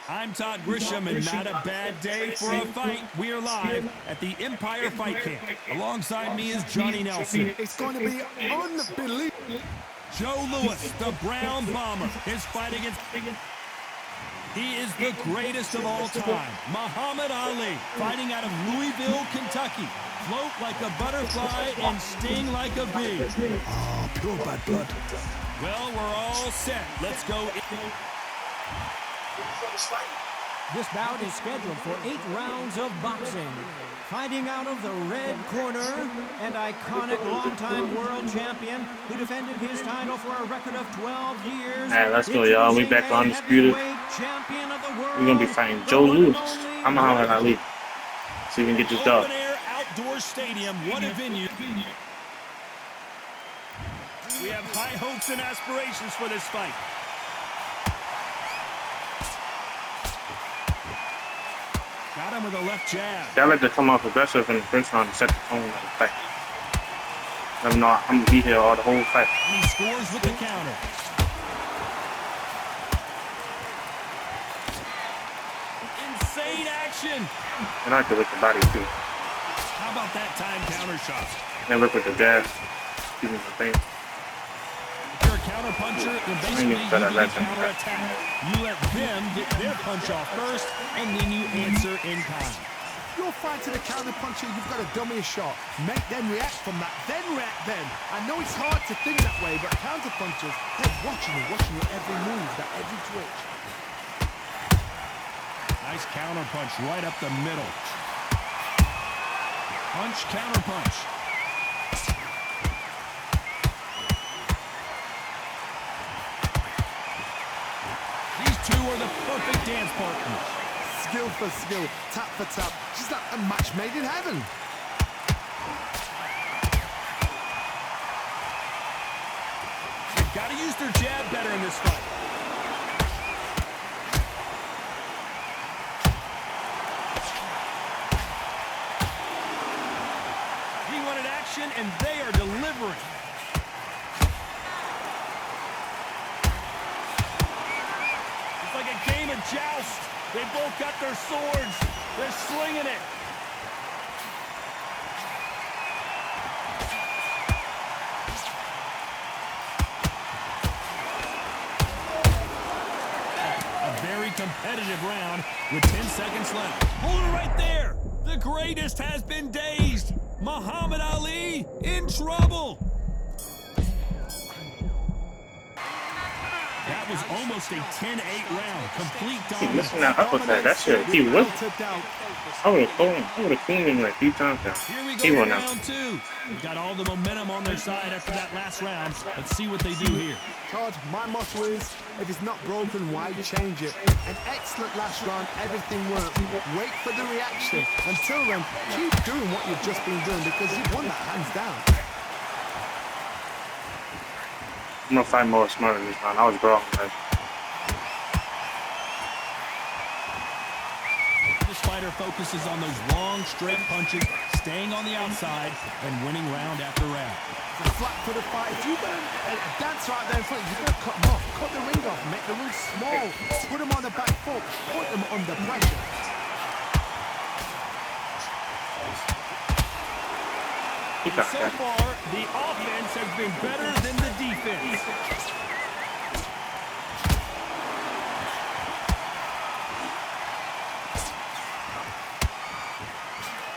I'm Todd Grisham, and not a bad day for a fight. We are live at the Empire Fight Camp. Alongside me is Johnny Nelson. It's going to be unbelievable. Joe Louis, the Brown Bomber, is fighting against... He is the greatest of all time, Muhammad Ali, fighting out of Louisville, Kentucky. Float like a butterfly and sting like a bee. Oh, pure bad blood. Well, we're all set. Let's go. This bout is scheduled for 8 rounds of boxing. Fighting out of the red corner, an iconic longtime world champion who defended his title for a record of 12 years. Alright, let's go, y'all. We back on Undisputed. We're going to be fighting Joe Louis. I'm Muhammad Ali. So we can get this done. Open air outdoor stadium, what a venue. We have high hopes and aspirations for this fight. Got him with a left jab. I like to come off aggressive in the first round and set the tone of the fight. I'm going to be here all the whole fight. And he scores with the counter. Insane action. And I can with the body too. How about that time counter shot? And work with the jab. Excuse me, the thing. If you're a counter puncher, then basically you do the counter attack. You let them get their punch off first, and then you answer in kind. You're fighting a counter puncher, you've got to dummy a shot. Make them react from that, then react then. I know it's hard to think that way, but counter punchers, they're watching you every move, that every twitch. Nice counter punch right up the middle. Punch, counter punch. These two are the perfect dance partners. Skill for skill, tap for tap, just like a match made in heaven. They've got to use their jab better in this fight. He wanted action, and they are delivering. It's like a game of joust. They both got their swords. They're slinging it. A very competitive round with 10 seconds left. Hold it right there. The greatest has been dazed. Muhammad Ali in trouble. That was almost a 10-8 round. Complete dominance. Listen to that uppercut. That shit, he whipped. I would have cleaned him like 3 times now. Here we He go won to now. round 2. We've got all the momentum on their side after that last round. Let's see what they do here. Todd, my motto is, if it's not broken, why change it? An excellent last round, everything worked. Wait for the reaction. Until then, keep doing what you've just been doing because you've won that hands down. I'm going to fight more smarter this round. I was wrong, man. This fighter focuses on those long, straight punches, staying on the outside, and winning round after round. The flat for the fight. If you've got a dancer out there in front, you've got to cut them off. Cut the ring off, make the ring small. Put them on the back foot. Put them under pressure. So far, the offense has been better than the defense.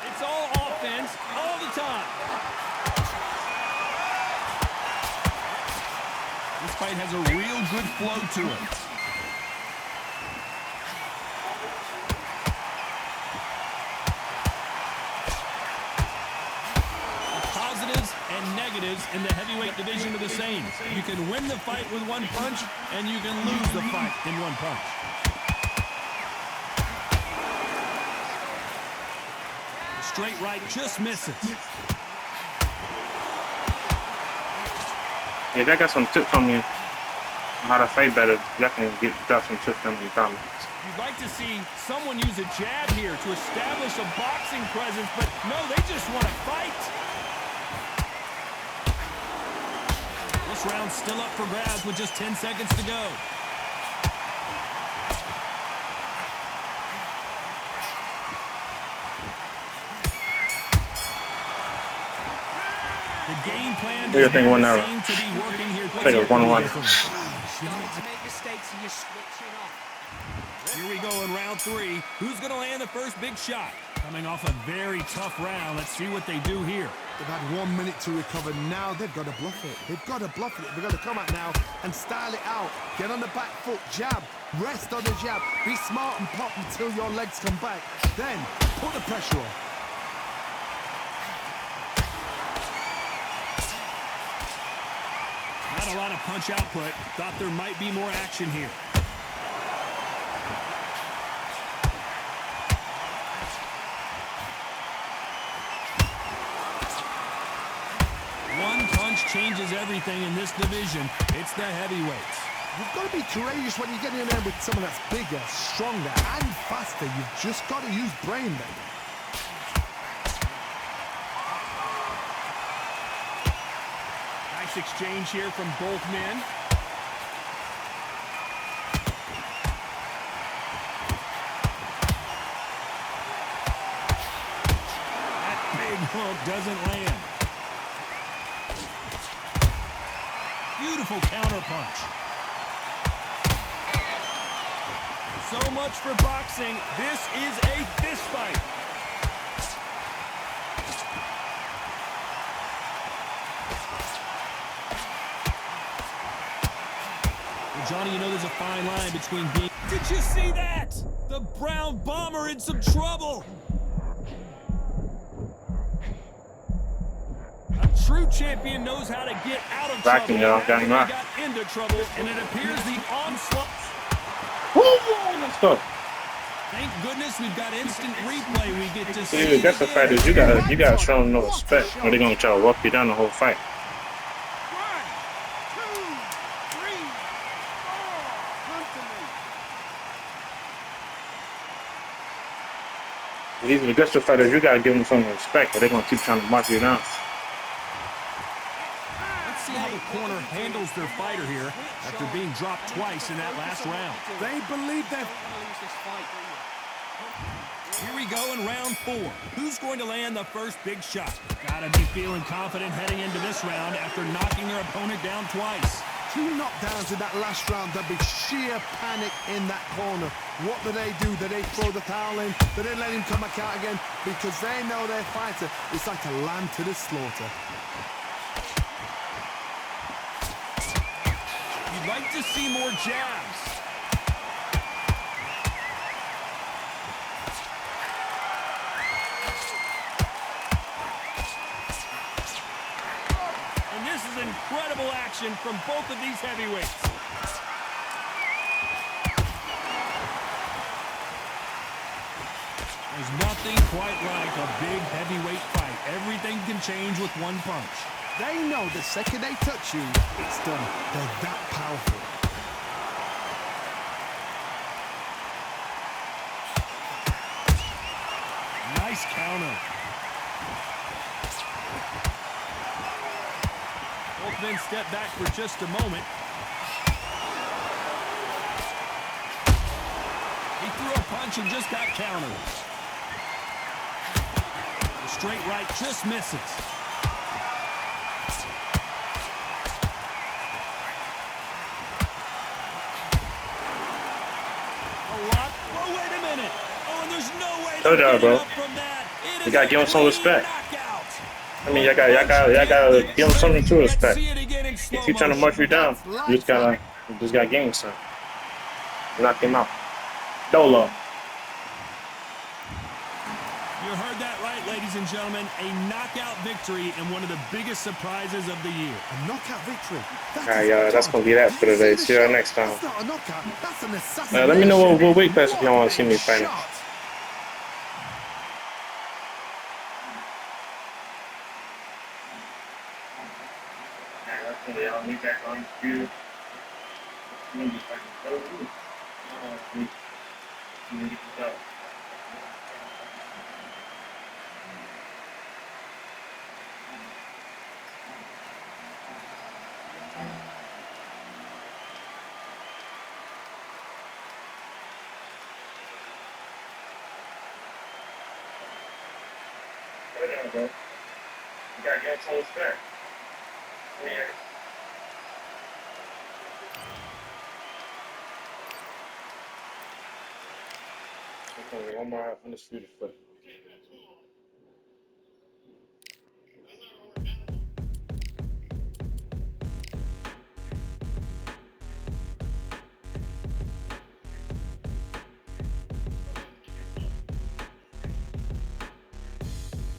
It's all offense all the time. This fight has a real good flow to it. Negatives in the heavyweight division are the same. You can win the fight with one punch, and you can lose the fight in one punch. The straight right just misses. Yeah, that got some tips on me on how to fight better. Definitely got some tips on me in the comments. You'd like to see someone use a jab here to establish a boxing presence, but no, they just want to fight. This round's still up for grabs with just 10 seconds to go. game plan What do you does think won not that seem to be working here. I think it was 1-1. Here we go in round 3. Who's going to land the first big shot? Coming off a very tough round. Let's see what they do here. They've had 1 minute to recover. Now they've got to bluff it. They've got to bluff it. They've got to come out now and style it out. Get on the back foot, jab, rest on the jab. Be smart and pop until your legs come back. Then put the pressure on. Not a lot of punch output. Thought there might be more action here. One punch changes everything in this division. It's the heavyweights. You've got to be courageous when you get in there with someone that's bigger, stronger, and faster. You've just got to use brain, baby. Nice exchange here from both men. That big hook doesn't land. Beautiful counter punch. So much for boxing. This is a fist fight. Well, Johnny, you know there's a fine line between being... Did you see that? The Brown Bomber in some trouble. A true champion knows how to get out of Backing trouble. y'all, got him out. Got into trouble, and it appears the onslaught... Woo! Let's go. Thank goodness we've got instant replay. We get to see. See, that's the fact is you gotta show them no respect, or they're gonna try to walk you down the whole fight. 1, 2, 3, 4. These aggressive fighters, you gotta give them some respect, or they're gonna keep trying to mark you down. Let's see how the corner handles their fighter here after being dropped twice in that last round. They believe they're... Here we go in round 4. Who's going to land the first big shot? Gotta be feeling confident heading into this round after knocking their opponent down twice. 2 knockdowns in that last round. There'll be sheer panic in that corner. What do? Do they throw the towel in? Do they let him come back out again? Because they know their fighter is like a lamb to the slaughter. You'd like to see more jabs. And this is incredible action from both of these heavyweights. There's nothing quite like a big heavyweight fight. Everything can change with one punch. They know the second they touch you, it's done. They're that powerful. Nice counter. Both men step back for just a moment. He threw a punch and just got countered. The straight right just misses. Oh, wait a minute. Oh, and there's no way Told y'all, bro. up from that. You gotta give him some respect. Knockout. I mean, y'all gotta give them something to respect. If you're trying to march you down, you just gotta give him some. Knock him out. Dolo. You heard that right, ladies and gentlemen. A knockout victory and one of the biggest surprises of the year. A knockout victory. Alright, y'all, that's gonna be that for today. See y'all next time. That's not a knockout. That's an assassination. Let me know what weight class if y'all want to see me fighting. Shot. Y'all meet back on Undisputed. Bro. You gotta get some respect. Okay, one more undisputed foot.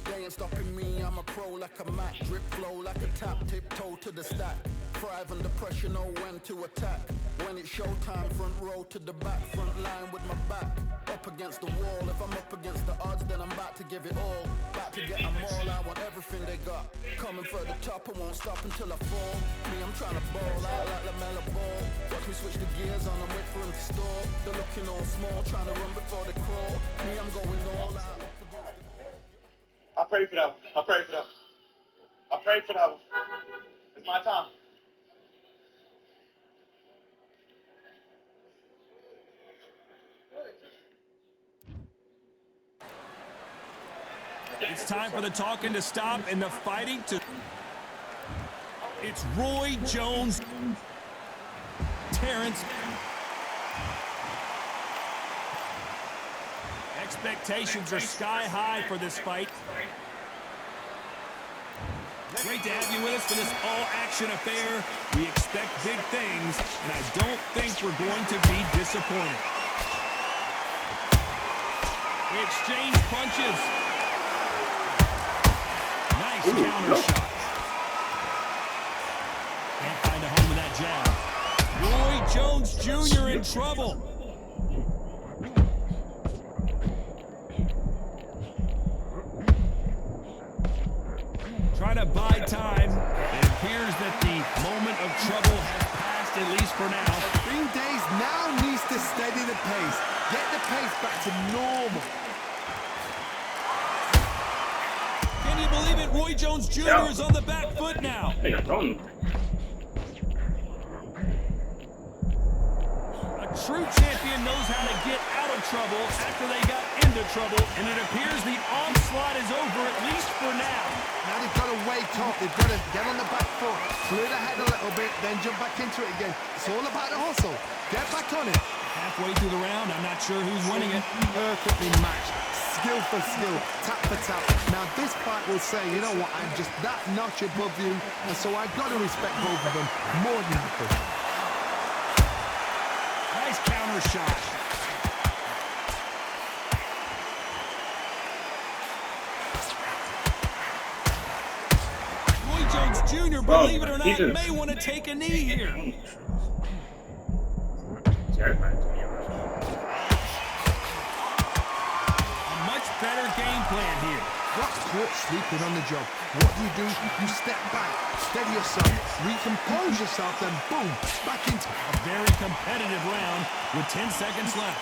They ain't stopping me, I'm a pro like a Mac. Drip flow like a tap, tiptoe to the stack. Thrive under pressure, know when to attack. When it's showtime, front row to the back. Front line with my back up against the wall. If I'm up against the odds, then I'm about to give it all. About to get them all, I want everything they got. Coming for the top, I won't stop until I fall. Me, I'm trying to ball out like LaMelo Ball. Watch me switch the gears on and wait for him to stall. They're looking all small, trying to run before they crawl. Me, I'm going all out. I pray for that one. I pray for that one. I pray for that one. It's my time. It's time for the talking to stop and the fighting to... It's Roy Jones. Terrence. Expectations are sky high for this fight. Great to have you with us for this all-action affair. We expect big things, and I don't think we're going to be disappointed. We exchange punches. Nice counter shot. Can't find a home with that jab. Roy Jones Jr. in trouble. Trying to buy time. It appears that the moment of trouble has passed, at least for now. Green Days now needs to steady the pace. Get the pace back to normal. Can you believe it? Roy Jones Jr. is on the back foot now. Hey, don't. A true champion knows how to get out of trouble after they got into trouble, and it appears the onslaught is over, at least for now. Now they've got to wake up. They've got to get on the back foot, clear the head a little bit, then jump back into it again. It's all about the hustle. Get back on it. Halfway through the round, I'm not sure who's winning it. Perfectly matched. Skill for skill, tap for tap. Now this fight will say, you know what, I'm just that notch above you, and so I've got to respect both of them more than happy. Nice counter shot. Roy Jones Jr., believe it or not, may want to take a knee here. Better game plan here. Got caught sleeping on the job. What do? You step back, steady yourself, recompose yourself, then boom, back into a very competitive round with 10 seconds left.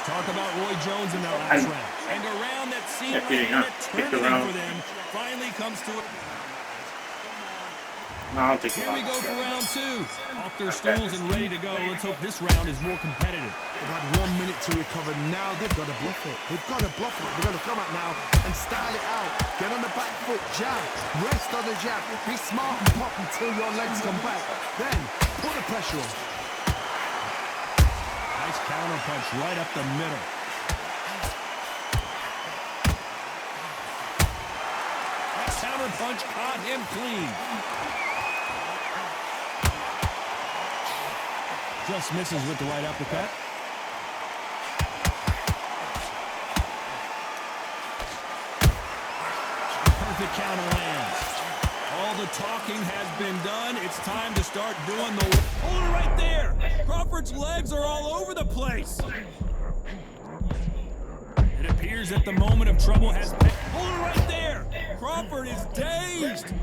Talk about Roy Jones in that last round. And a round that seemed like an eternity for them finally comes to it. No, here we go for round two. Off their stools and ready to go. Let's hope this round is more competitive. They've had 1 minute to recover. Now they've got to bluff it. They've got to bluff it. They've got to come out now and style it out. Get on the back foot, jab. Rest on the jab. Be smart and pop until your legs come back. Then put the pressure on. Nice counter punch right up the middle. That counter punch caught him clean. Just misses with the right uppercut. Perfect counter lands. All the talking has been done. It's time to start doing the... Hold it right there. Crawford's legs are all over the place. It appears that the moment of trouble has... Hold it right there. Crawford is dazed.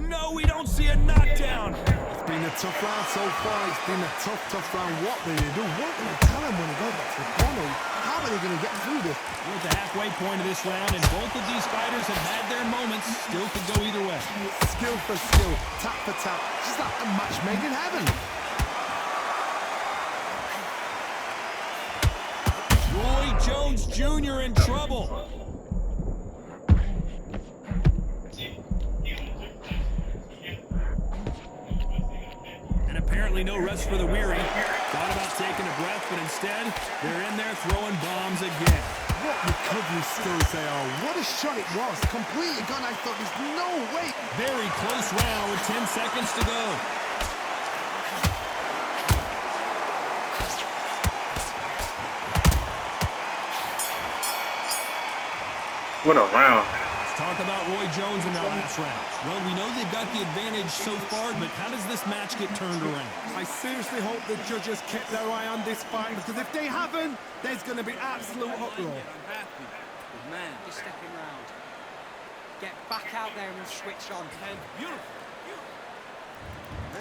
No, we don't see a knockdown. It's been a tough round so far. It's been a tough round. What do you do? What do you tell him when he goes back to the corner? How How are they going to get through this? We're at the halfway point of this round, and both of these fighters have had their moments. Still could go either way. Skill for skill, tap for tap. Just like a match made in heaven. Roy Jones Jr. in trouble. And apparently no rest for the weary. Thought about taking a breath, but instead, they're in there throwing bombs again. What recovery skills they are. What a shot it was. Completely gone. I thought there's no way. Very close round with 10 seconds to go. What a round. Let's talk about Roy Jones in that last round. Well, we know they've got the advantage so far, but how does this match get turned around? I seriously hope the judges kept their eye on this fight, because if they haven't, there's going to be absolute uproar. Good man. Just stepping round. Get back out there and switch on. Beautiful.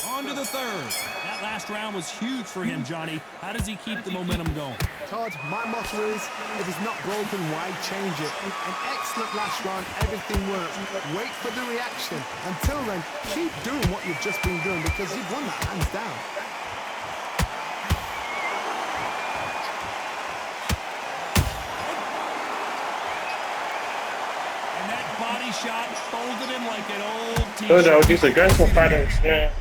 On to the third. That last round was huge for him, Johnny. How does he keep the momentum going? Todd, my motto is, if it's not broken, why change it? An excellent last round, everything works. Wait for the reaction. Until then, keep doing what you've just been doing, because you've won that hands down. And that body shot folded him like an old t-shirt. Good though, these aggressive fighters, yeah. 'em.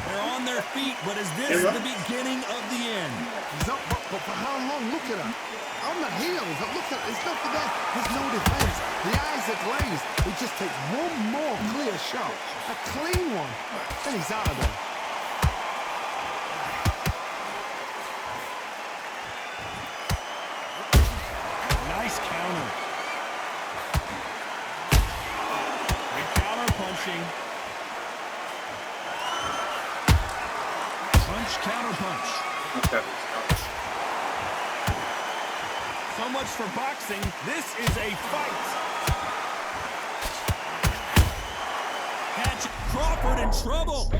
They're on their feet, but is this the beginning of the end? But for how long? Look at him. On the heels. Look at there's nothing there. There's no defense. The eyes are glazed. It just takes one more clear shot. A clean one. Then he's out of there. Nice counter. Good counter punching. Punch, counter punch. Okay. So much for boxing. This is a fight. Catch Crawford in trouble.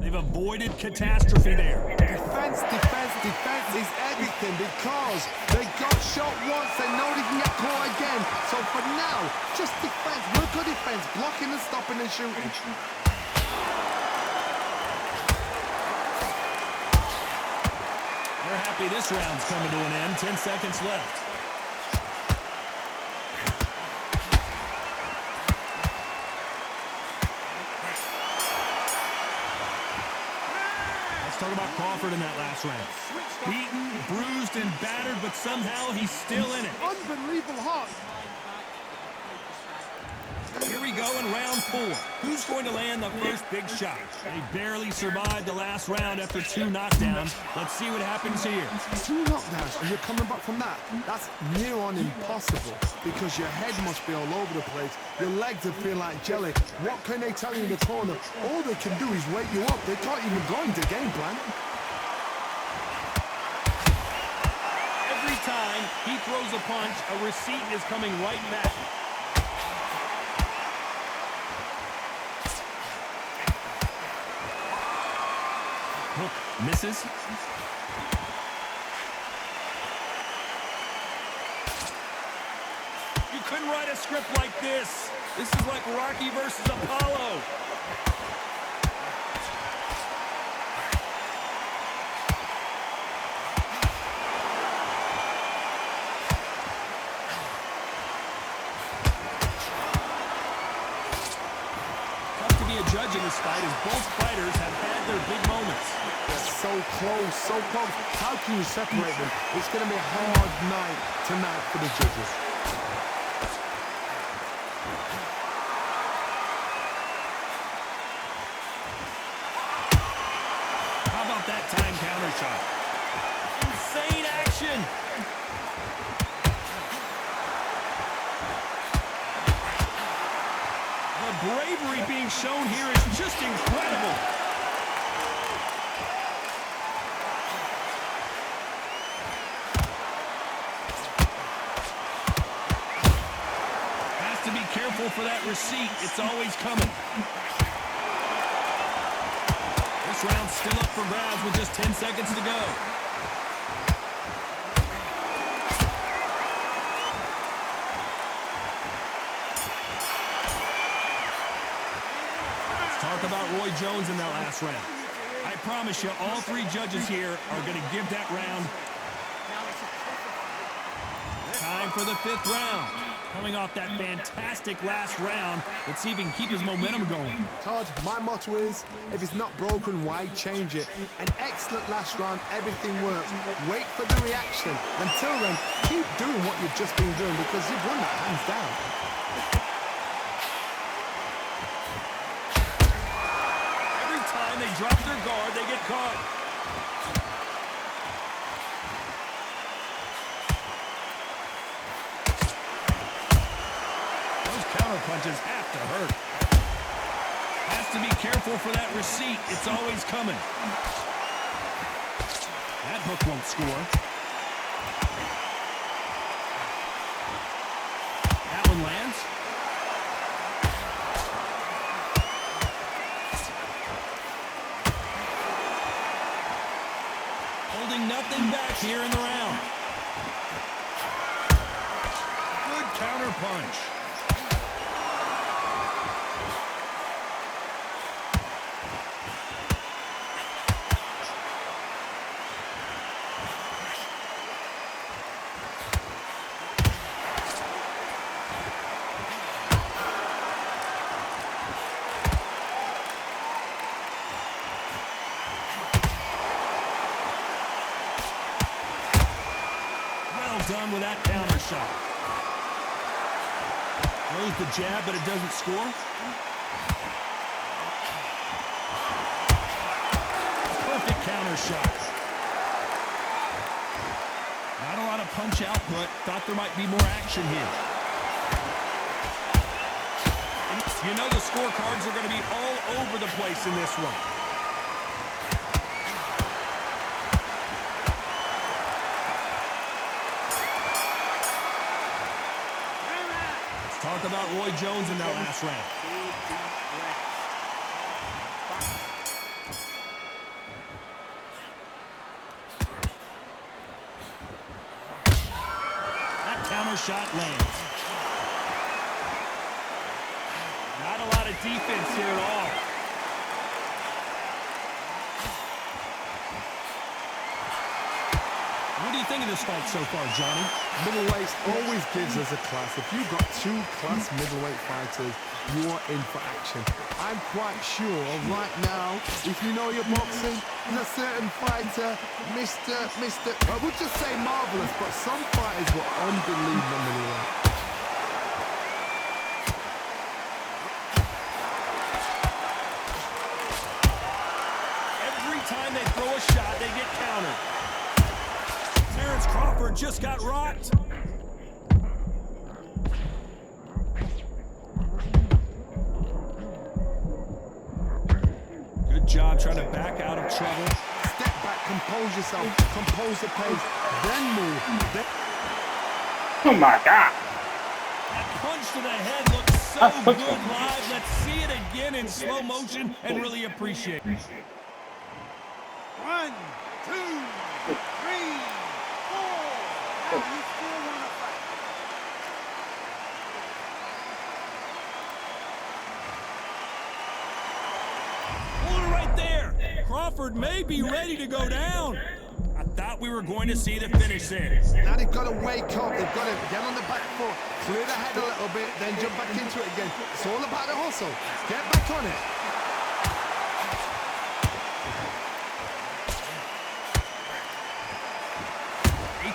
They've avoided catastrophe there. Defense, defense, defense is everything, because they got shot once, they know they can get caught again. So for now, just defense, work on defense, blocking and stopping and shooting. They're happy this round's coming to an end. 10 seconds left. Let's talk about Crawford in that last round. Beaten, bruised, and battered, but somehow he's still in it. Unbelievable hot. Here we go in round 4. Who's going to land the first big shot? They barely survived the last round after 2 knockdowns. Let's see what happens here. 2 knockdowns and you're coming back from that. That's near on impossible, because your head must be all over the place. Your legs will feel like jelly. What can they tell you in the corner? All they can do is wake you up. They can't even go into game plan. Every time he throws a punch, a receipt is coming right back. Hook misses. You couldn't write a script like this. This is like Rocky versus Apollo. Tough to be a judge in this fight, as both fighters have had their big moments. So close, so close. How can you separate them? It's going to be a hard night tonight for the judges. How about that time counter shot? Insane action! The bravery being shown here is just incredible. Has to be careful for that receipt. It's always coming. This round's still up for grabs with just 10 seconds to go. Talk about Roy Jones in that last round. I promise you, all three judges here are going to give that round. Time for the 5th round. Coming off that fantastic last round, let's see if he can keep his momentum going. Todd, my motto is, if it's not broken, why change it? An excellent last round, everything works. Wait for the reaction. Until then, keep doing what you've just been doing because you've won that hands down. They drop their guard, they get caught. Those counter punches have to hurt. Has to be careful for that receipt. It's always coming. That hook won't score. That one lands. Holding nothing back here in the round. Good counter punch. Done with that counter shot. Throws the jab, but it doesn't score. Perfect counter shot. Not a lot of punch output. Thought there might be more action here. You know the scorecards are going to be all over the place in this one. Talk about Roy Jones in that last round. That counter shot lands. Not a lot of defense here at all. What do you think of this fight so far, Johnny? Middleweight always gives us a class. If you've got 2 class middleweight fighters, you are in for action. I'm quite sure right now, if you know your boxing, there's a certain fighter, I would just say marvelous, but some fighters were unbelievable middleweight. Every time they throw a shot, they get countered. Crawford just got rocked. Good job trying to back out of trouble. Step back, compose yourself, compose the pace, then move. Oh my God. That punch to the head looks so good live. Let's see it again in slow motion and really appreciate it. 1, 2, 3. You still want to fight. Hold it right there. Crawford may be ready to go down. I thought we were going to see the finish there. Now they've got to wake up. They've got to get on the back foot, clear the head a little bit, then jump back into it again. It's all about the hustle. Get back on it.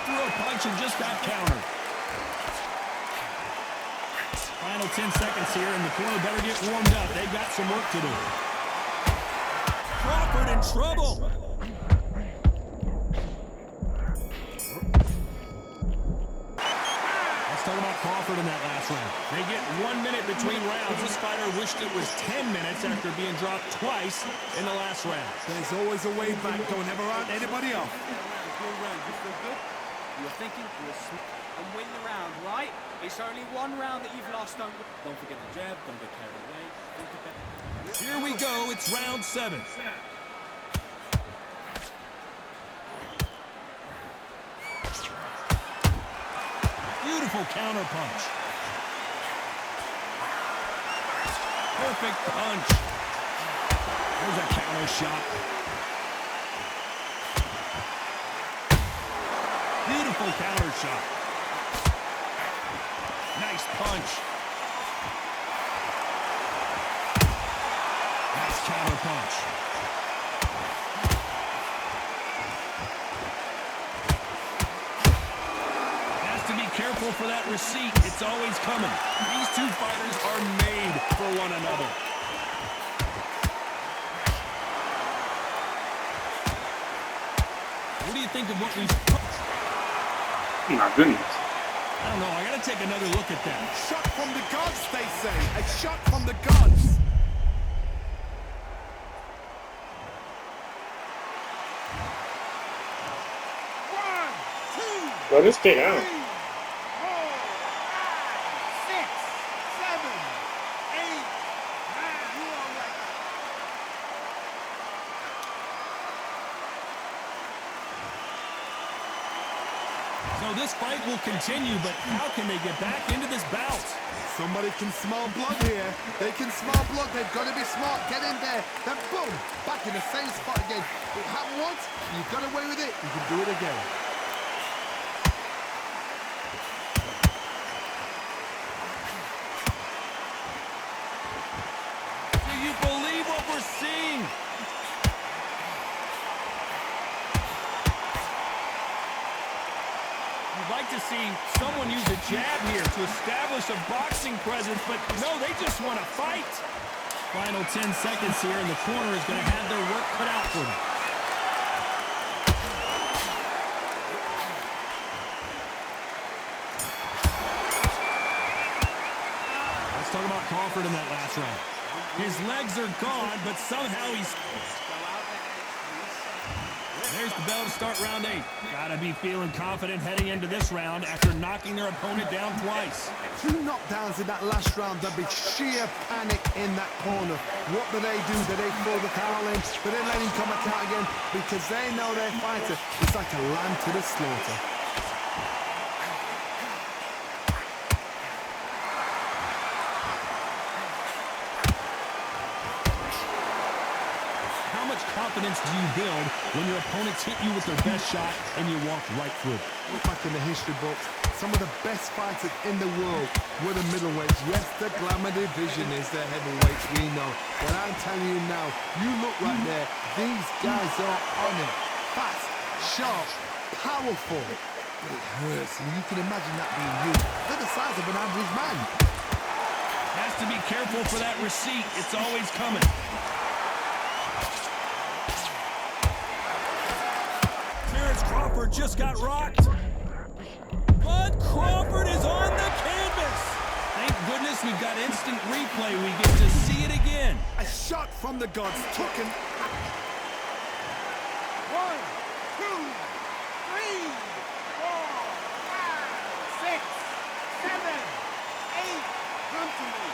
Threw a punch and just got countered. Final 10 seconds here, and the corner better get warmed up. They've got some work to do. Crawford in trouble. Let's talk about Crawford in that last round. They get 1 minute between rounds. This fighter wished it was 10 minutes after being dropped twice in the last round. There's always a way back. Don't ever round anybody off. Your round, you feel good? You're thinking and win the round, right? It's only one round that you've lost. Don't forget the jab. Don't get carried away. Don't forget. Here we go. It's round 7. Beautiful counter punch. Perfect punch. There's a counter shot. Beautiful counter shot. Nice punch. Nice counter punch. Careful for that receipt. It's always coming. These two fighters are made for one another. What do you think of what we've... Oh my goodness. I don't know. I got to take another look at that. Shot from the gods, they say. A shot from the gods. Bro, this thing out. So this fight will continue, but how can they get back into this bout? Somebody can smell blood here. They can smell blood. They've got to be smart. Get in there. Then boom, back in the same spot again. It happened once. You got away with it. You can do it again. Do you believe what we're seeing? You'd like to see someone use a jab here to establish a boxing presence, but no, they just want to fight. Final 10 seconds here, and the corner is going to have their work cut out for them. Let's talk about Crawford in that last round. His legs are gone, but somehow he's... There's the bell to start round 8. Gotta be feeling confident heading into this round after knocking their opponent down twice. 2 knockdowns in that last round. There'll be sheer panic in that corner. What do? Do they throw the towel in? Do they let him come back out again? Because they know their fighter is like a lamb to the slaughter. Confidence do you build when your opponents hit you with their best shot and you walk right through it? Look back in the history books, some of the best fighters in the world were the middleweights. Yes, the glamour division is the heavyweights, we know. But I'm telling you now, you look right there, these guys are on it. Fast, sharp, powerful. But it hurts, and you can imagine that being you. They're the size of an average man. Has to be careful for that receipt. It's always coming. Crawford just got rocked. But Crawford is on the canvas. Thank goodness we've got instant replay. We get to see it again. A shot from the gods. Took him. 1, 2, 3, 4, 5, 6, 7, 8. Come to me.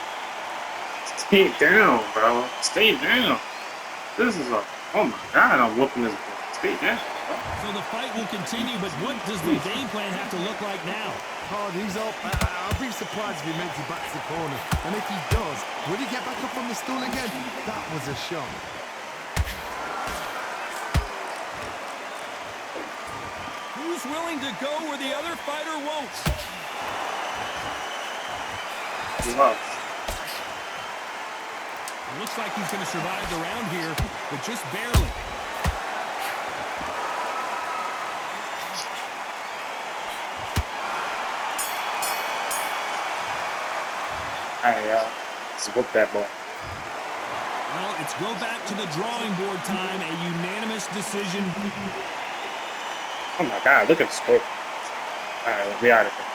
Stay down, bro. Stay down. This is a... Oh my God, I'm whooping this. Stay down. So the fight will continue, but what does the game plan have to look like now? Oh, he's up. I'll be surprised if he makes it back to the corner. And if he does, will he get back up from the stool again? That was a shot. Who's willing to go where the other fighter won't? Wow. It looks like he's going to survive the round here, but just barely. Let's whoop that boy. Well, it's go back to the drawing board time. A unanimous decision. Oh my God, look at the score. All right, we out of here.